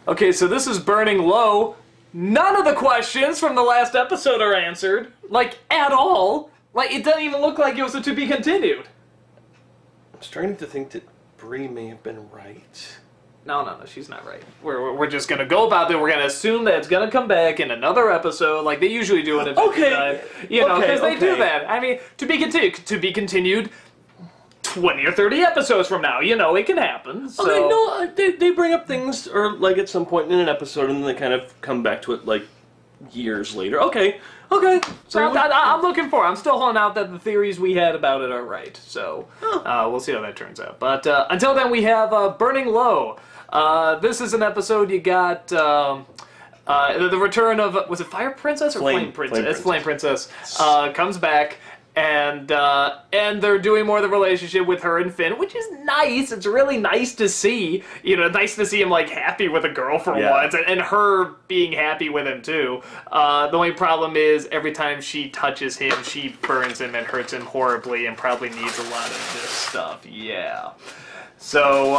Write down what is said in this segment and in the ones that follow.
Okay, so this is Burning Low. None of the questions from the last episode are answered. Like, at all. Like, it doesn't even look like it was a to be continued. I'm starting to think that Bree may have been right. No, she's not right. We're just gonna go about it. We're gonna assume that it's gonna come back in another episode, like they usually do in Adventure Time. You know, because they do that. I mean, to be continued 20 or 30 episodes from now. You know, it can happen. So. Okay, no, they bring up things, or like at some point in an episode, and then they kind of come back to it like years later. Okay. So I'm looking for. I'm still holding out that the theories we had about it are right. So we'll see how that turns out. But until then, we have Burning Low. This is an episode you got the return of, was it Fire Princess or Flame Princess? It's Flame Princess. Comes back. And they're doing more of the relationship with her and Finn, which is nice. It's really nice to see. You know, nice to see him, like, happy with a girl for once, and her being happy with him, too. The only problem is, every time she touches him, she burns him and hurts him horribly, and probably needs a lot of this stuff. Yeah. So,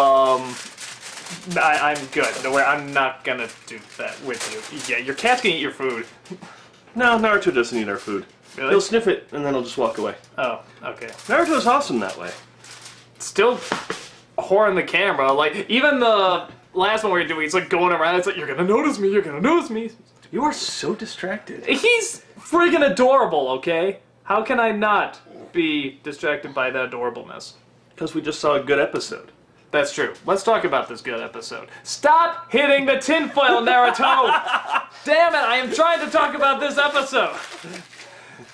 I'm good. I'm not gonna do that with you. Yeah, your cat's gonna eat your food. No, Naruto doesn't eat our food. Really? He'll sniff it, and then he'll just walk away. Oh, okay. Naruto's awesome that way. Still whoring the camera. Like, even the last one we were doing, it's like going around, it's like, you're gonna notice me, you're gonna notice me. You are so distracted. He's friggin' adorable, okay? How can I not be distracted by that adorableness? Because we just saw a good episode. That's true. Let's talk about this good episode. Stop hitting the tinfoil, Naruto! Damn it, I am trying to talk about this episode!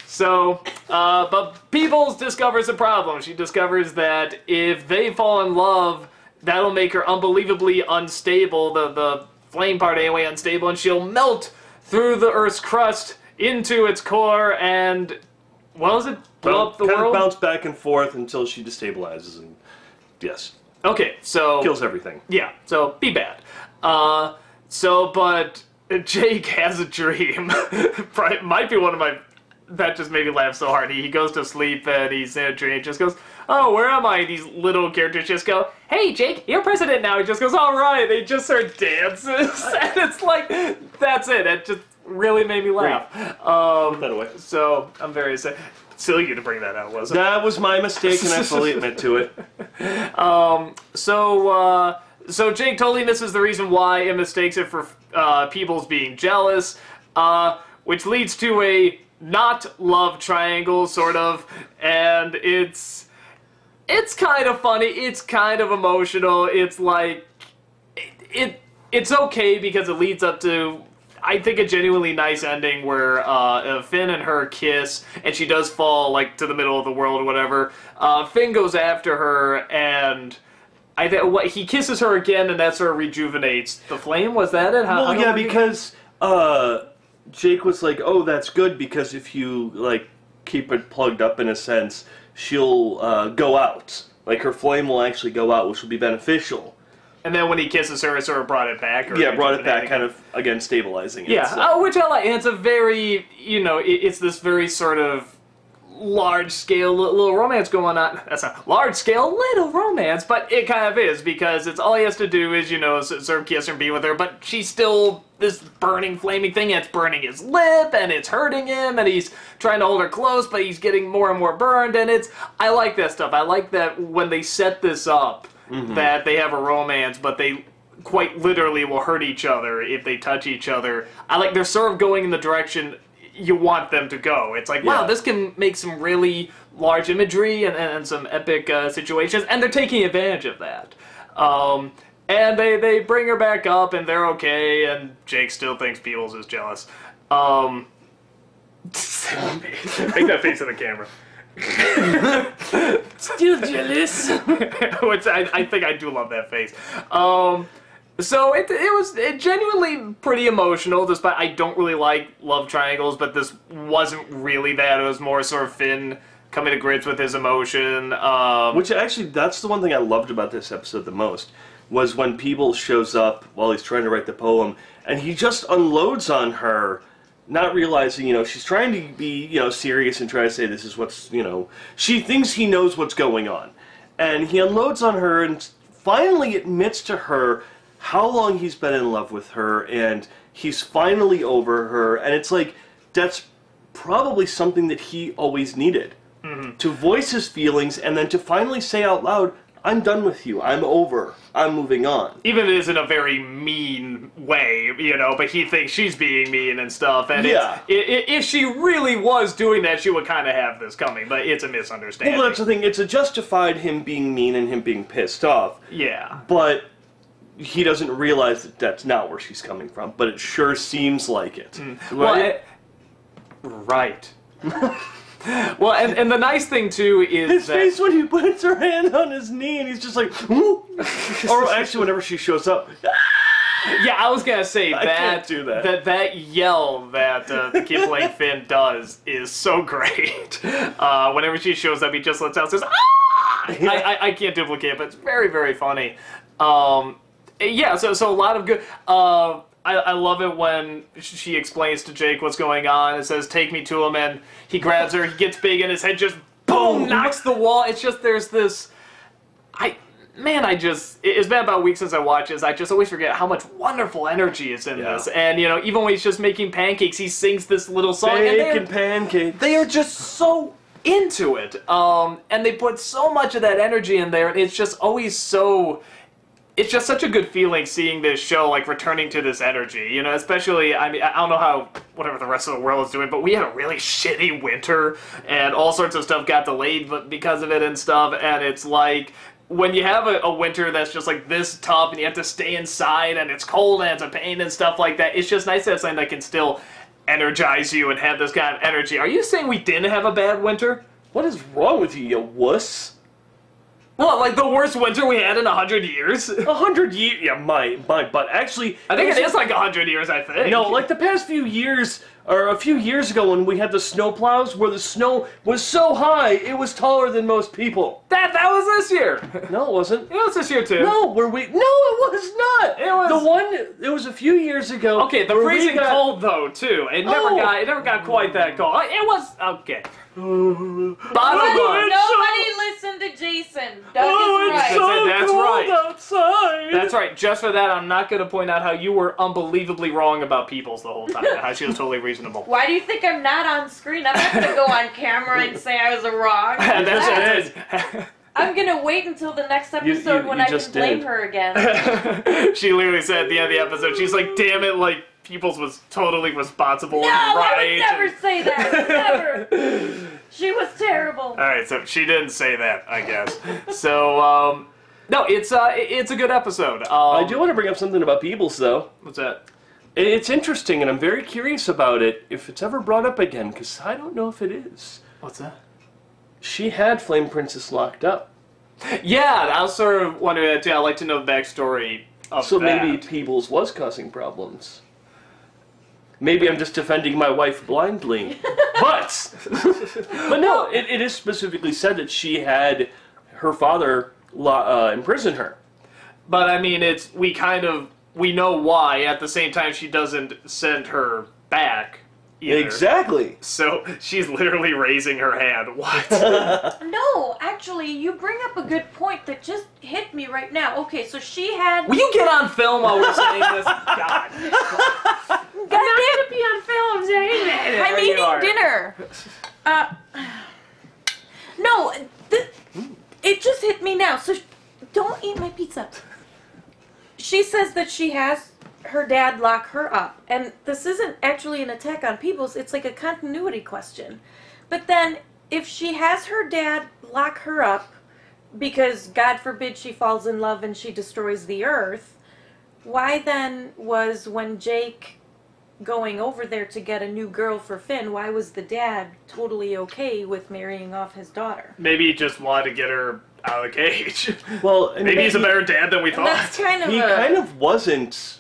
So, but Peebles discovers a problem. She discovers that if they fall in love, that'll make her unbelievably unstable, the flame part anyway, unstable, and she'll melt through the Earth's crust into its core and, what was it? Blow up the world? Kind of bounce back and forth until she destabilizes and, yes. Okay, so... kills everything. Yeah, so be bad. But Jake has a dream. Might be one of my... That just made me laugh so hard. He goes to sleep and he's in a dream. Just goes, oh, where am I? These little characters just go, hey, Jake, you're president now. He just goes, all right. They just start dances. And it's like, that's it. It just really made me laugh. Put that away. So I'm very sad. Silly you to bring that out, wasn't it? That was my mistake, and I fully admit to it. So Jake totally misses the reason why and mistakes it for Peebles being jealous, which leads to a not love triangle, sort of, and it's kind of funny, it's kind of emotional, it's like, it's okay because it leads up to, I think, a genuinely nice ending where Finn and her kiss, and she does fall, like, to the middle of the world or whatever. Finn goes after her, and he kisses her again, and that sort of rejuvenates the flame. Was that it? Well, yeah, because Jake was like, oh, that's good, because if you, like, keep it plugged up in a sense, she'll go out. Like, her flame will actually go out, which will be beneficial. And then when he kisses her, it sort of brought it back? Or yeah, brought it back, kind of, again, stabilizing it. Yeah, so. Which I like. And it's a very, you know, it's this very sort of large-scale little romance going on. That's not large-scale little romance, but it kind of is, because it's all he has to do is, you know, sort of kiss her and be with her, but she's still this burning, flaming thing, and it's burning his lip, and it's hurting him, and he's trying to hold her close, but he's getting more and more burned, and I like that stuff. I like that when they set this up, that they have a romance, but they quite literally will hurt each other if they touch each other. They're sort of going in the direction you want them to go. It's like, wow, this can make some really large imagery and some epic situations, and they're taking advantage of that. And they bring her back up, and they're okay, and Jake still thinks Peebles is jealous. Make that face in the camera. Still jealous. Which I think I do love that face. So it was genuinely pretty emotional, despite I don't really like love triangles, but this wasn't really that. It was more sort of Finn coming to grips with his emotion. Which actually, that's the one thing I loved about this episode the most, was when Peebles shows up while he's trying to write the poem, and he just unloads on her, not realizing, you know, she's trying to be, you know, serious and try to say this is what's, you know, she thinks he knows what's going on. And he unloads on her and finally admits to her how long he's been in love with her, and he's finally over her, and it's like, that's probably something that he always needed. To voice his feelings, and then to finally say out loud, I'm done with you, I'm over, I'm moving on. Even if it is in a very mean way, you know, but he thinks she's being mean and stuff, and if she really was doing that, she would kind of have this coming, but it's a misunderstanding. Well, that's the thing, it's a justified him being mean and him being pissed off. Yeah. But he doesn't realize that that's not where she's coming from, but it sure seems like it. Right? Right. Well, and the nice thing, too, is his face when he puts her hand on his knee and he's just like, ooh. Or actually, whenever she shows up. Yeah, I was going to say, I can't do that. That yell that the kid playing Finn does is so great. Whenever she shows up, he just lets out, says, ah! I can't duplicate it, but it's very, very funny. Yeah, so a lot of good... I love it when she explains to Jake what's going on and says, take me to him, and he grabs her, he gets big, and his head just, boom, knocks the wall. It's just, there's this... It's been about a week since I watched this. I just always forget how much wonderful energy is in this. And, you know, even when he's just making pancakes, he sings this little song. Bacon pancakes. They are just so into it. And they put so much of that energy in there, and it's just always so... It's just such a good feeling seeing this show, like, returning to this energy, you know, especially, I mean, I don't know how, whatever the rest of the world is doing, but we had a really shitty winter, and all sorts of stuff got delayed because of it and stuff, and it's like, when you have a winter that's just, like, this tough, and you have to stay inside, and it's cold, and it's a pain and stuff like that, it's just nice to have something that can still energize you and have this kind of energy. Are you saying we didn't have a bad winter? What is wrong with you, you wuss? What, like the worst winter we had in 100 years? 100 years? Yeah, my butt. Actually... I think it is like 100 years, I think. No, like the past few years, or a few years ago when we had the snow plows, where the snow was so high, it was taller than most people. That was this year. No, it wasn't. It was this year, too. No, No, it was not. It was... It was a few years ago. Okay, the freezing cold, though, too. It never got quite that cold. It was... Okay. Bottom line. Nobody listened to Jason. Doug is right. So That's cold right. outside. That's right. Just for that, I'm not going to point out how you were unbelievably wrong about Peoples the whole time. How she was totally reasonable. Why do you think I'm not on screen? I'm not going to go on camera and say I was wrong. That's it. I'm going to wait until the next episode when I can blame her again. She literally said at the end of the episode, she's like, damn it, like, Peoples was totally responsible No, and right. I would never say that. Never. She was terrible. Alright, so she didn't say that, I guess. So, no, it's a good episode. I do want to bring up something about Peebles, though. What's that? It's interesting, and I'm very curious about it, if it's ever brought up again, because I don't know if it is. What's that? She had Flame Princess locked up. Yeah, I was sort of wondering that too. I'd like to know the backstory of So that. maybe Peebles was causing problems. Maybe I'm just defending my wife blindly. But no, it is specifically said that she had her father imprison her. But I mean, we know why. At the same time, she doesn't send her back either. Exactly. So she's literally raising her hand. What? No, actually, you bring up a good point that just hit me right now. Okay, so she had... Will you get on film while we're saying this? God. I'm not going to be on film saying that. I'm eating dinner. No, it just hit me now. So don't eat my pizza. She says that she has her dad lock her up. And this isn't actually an attack on Peebles. It's like a continuity question. But then, if she has her dad lock her up because, God forbid, she falls in love and she destroys the earth, why then was when Jake going over there to get a new girl for Finn, why was the dad totally okay with marrying off his daughter? Maybe he just wanted to get her out of the cage. Well, maybe he's a better dad than we thought. That's kind of he kind of wasn't.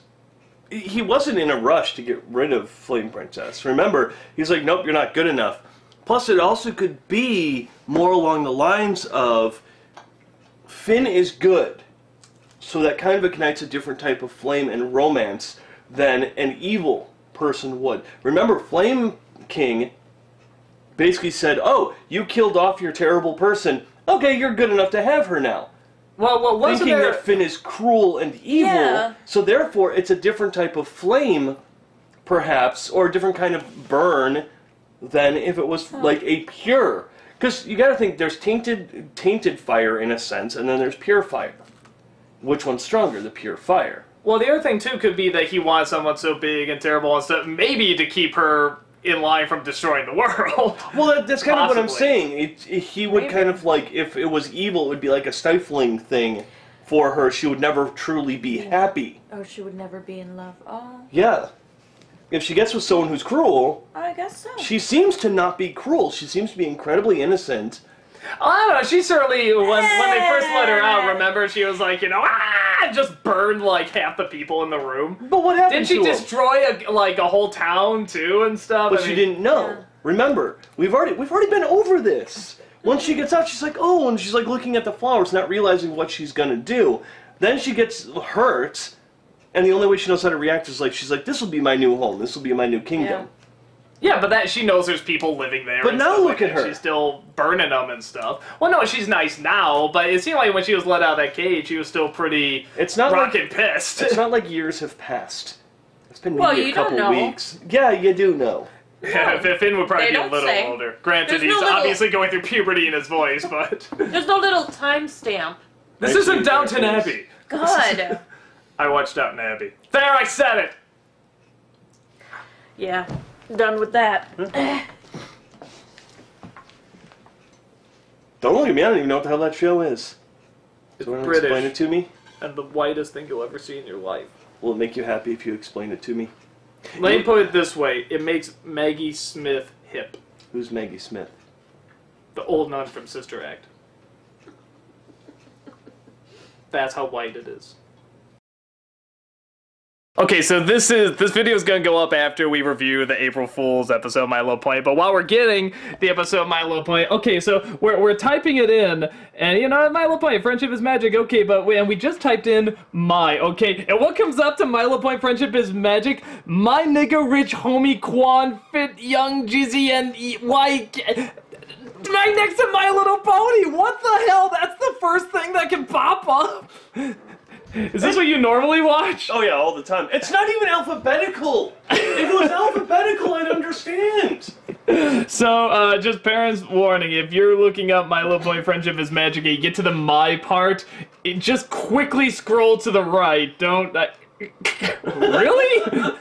He wasn't in a rush to get rid of Flame Princess. Remember, he's like, nope, you're not good enough. Plus, it also could be more along the lines of Finn is good. So that kind of ignites a different type of flame and romance than an evil person would. Remember, Flame King basically said, oh, you killed off your terrible person. Okay, you're good enough to have her now. Well, wasn't thinking there... that Finn is cruel and evil. Yeah. So therefore, it's a different type of flame, perhaps, or a different kind of burn than if it was like a pure. Because you got to think, there's tainted fire in a sense, and then there's pure fire. Which one's stronger? The pure fire. Well, the other thing, too, could be that he wants someone so big and terrible and stuff, maybe to keep her in line from destroying the world. Well, that's kind of what I'm Possibly. saying. He would kind of like, if it was evil, it would be like a stifling thing for her. She would never truly be happy. Oh, she would never be in love. Oh, Yeah. If she gets with someone who's cruel, I guess so. she seems to not be cruel. She seems to be incredibly innocent. I don't know, she certainly, when they first let her out, remember, she was like, just burned like half the people in the room. But what happened Didn't she to him? destroy a whole town too and stuff? But she didn't know. Yeah. Remember, we've already been over this. Once she gets out, she's like, oh, and she's like looking at the flowers, not realizing what she's gonna do. Then she gets hurt, and the only way she knows how to react is like, she's like, this will be my new home. This will be my new kingdom. Yeah, but that she knows there's people living there. But and now stuff look like at that. her. She's still burning them and stuff. Well, no, she's nice now, but it seemed like when she was let out of that cage, she was still pretty It's not rockin' pissed. It's not like years have passed. It's been Well, maybe a you don't couple know. weeks. Yeah, you do know. Yeah, Finn would probably They be a don't little say. older. Granted, There's no he's little- obviously going through puberty in his voice, but... There's no little timestamp. This Actually, isn't Downton there is. Abbey. God. I watched Downton Abbey. There, I said it! Yeah. Done with that. Don't look at me, I don't even know what the hell that show is. It's So want to British, explain it to me? and the whitest thing you'll ever see in your life. Will it make you happy if you explain it to me? Let me put it this way. It makes Maggie Smith hip. Who's Maggie Smith? The old nun from Sister Act. That's how white it is. Okay, so this video is gonna go up after we review the April Fool's episode of My Low Point. But while we're getting the episode of My Low Point, okay, so we're typing it in, and My Low Point, friendship is magic. Okay, but we just typed in my. Okay, and what comes up to My Low Point, friendship is magic? My nigga, rich homie, Quan, fit, young, Jizzy, and white. Right next to My Little Pony. What the hell? That's the first thing that can pop up. Is this what you normally watch? Oh yeah, all the time. It's not even alphabetical! If it was alphabetical, I'd understand! So, just parents warning, if you're looking up My Little Pony Friendship is Magic and you get to the my part, just quickly scroll to the right. Don't... Really?